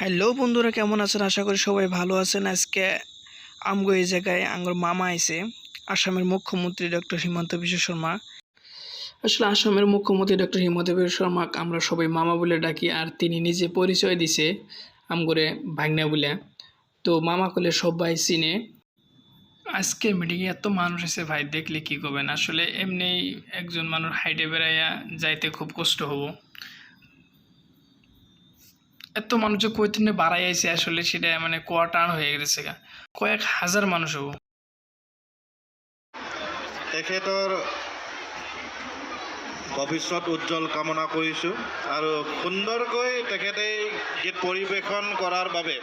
Hello বন্ধুরা, কেমন আছেন? আশা করি সবাই ভালো আছেন। আজকে আমগো এই জায়গায় আঙ্গুর মামা আইছে, আসামের মুখ্যমন্ত্রী ডক্টর হিমন্ত বিশ্ব শর্মা। আসলে আসামের মুখ্যমন্ত্রী ডক্টর হিমন্ত বিশ্ব শর্মা আমরা সবাই মামা বলে ডাকি, আর তিনি নিজে পরিচয় দিছে আমগরে ভাগ্না বলে। তো মামা কলে সবাই চিনে। আজকে মিটিংয়ে এত মানুষ এসে ভাই, দেখলে কি করবেন। আসলে এমনি একজন মানুষ হাইটে বেড়াইয়া যাইতে খুব কষ্ট হবো। এত মানুষ যে কৈতনে বাড়াই আইছে, আসলে সেটা মানে কোয়াটান হয়ে গেছে। কয়েক হাজার মানুষ হবো। তেখেতৰ ভৱিষ্যত উজ্জ্বল কামনা কৰিছোঁ আৰু সুন্দৰকৈ তেখেতে গীত পৰিৱেশন কৰাৰ বাবে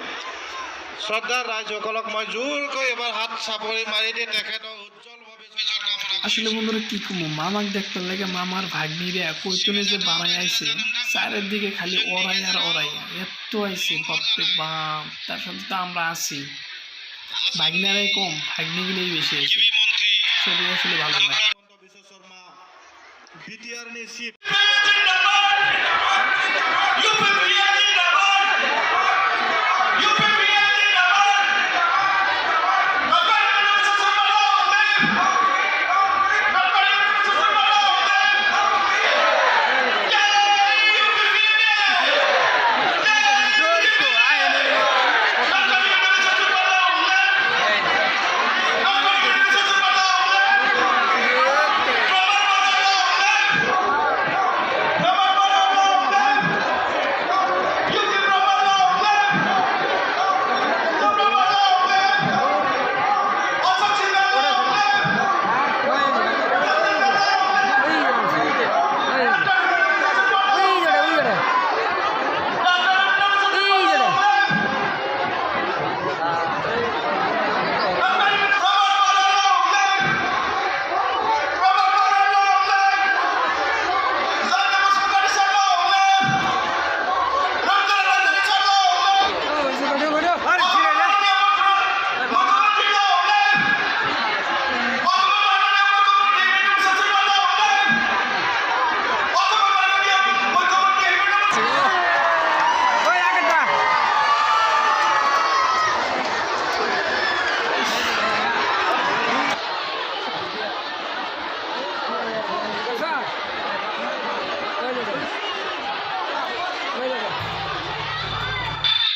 শ্ৰদ্ধাৰ ৰাইজসকলক মই জোৰকৈ এবাৰ হাত চাপৰি মাৰি দি তেখেতৰ উজ্জ্বল ভৱিষ্যতৰ কামনা। আসলে বন্ধুরা কি কমো, মামাক দেখতে লাগে মামার ভাগ্নিরে কৈতনে যে বাড়াই আইছে, চারিদিকে খালি ওরাই আর ওরাই, এত আইছে বাপরে বাপ। তার সাথে তো আমরা আছি, ভাগ্নারাই কম, ভাগ্নিগুলোই বেশি আছে। সবই আসলে ভালো না। বিশ্ব শৰ্মা বিটিআৰ নি চিফ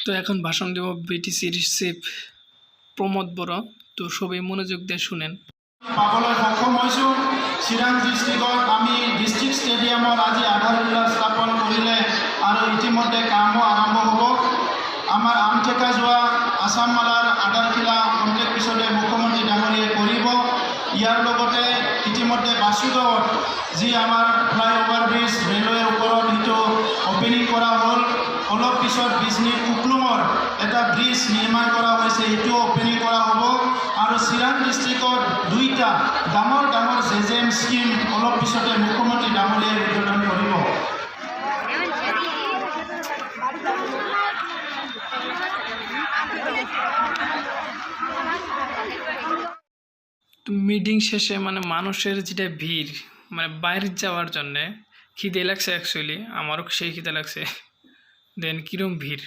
তো এখন ভাষণ দেব বিটিসির চিফ প্রমোদ বড়। তো সবাই মনোযোগ দিয়ে শুনেন। পাবলৈ সক্ষম হৈছোঁ। চিৰাং ডিষ্ট্ৰিক্টত আমি ডিষ্ট্ৰিক্ট ষ্টেডিয়ামত আজি আধাৰশিলা স্থাপন কৰিলে আৰু ইতিমধ্যে কামো আৰম্ভ হ'ব। আমাৰ আমঠেকা যোৱা আছাম মালাৰ আধাৰশিলা কমপ্লিট পিছতে মুখ্যমন্ত্ৰী ডাঙৰীয়াই কৰিব। ইয়াৰ লগতে ইতিমধ্যে বাসুগাঁৱত যি আমাৰ ফ্লাইঅভাৰ ব্ৰিজ ৰেলৱেৰ ওপৰত সেইটো অপেনিং কৰা হ'ল। অলপ পিছত বিজনী কুকলুঙৰ এটা ব্ৰিজ নিৰ্মাণ কৰা হৈছে, এইটো অপেনিং কৰা হ'ব। আৰু চিৰাং ডিষ্ট্ৰিক্টত দুইটা ডাঙৰ ডাঙৰ জেজেম স্কিম অলপ পিছতে মুখ্যমন্ত্ৰী ডাঙৰীয়াই উদ্বোধন কৰিব। মিটিং শেষে মানে মানুষের যেটা ভিড়, মানে বাইরে যাওয়ার জন্যে খিদে লাগছে। অ্যাকচুয়ালি আমারও সেই খিদে লাগছে। দেন কিরম ভিড়।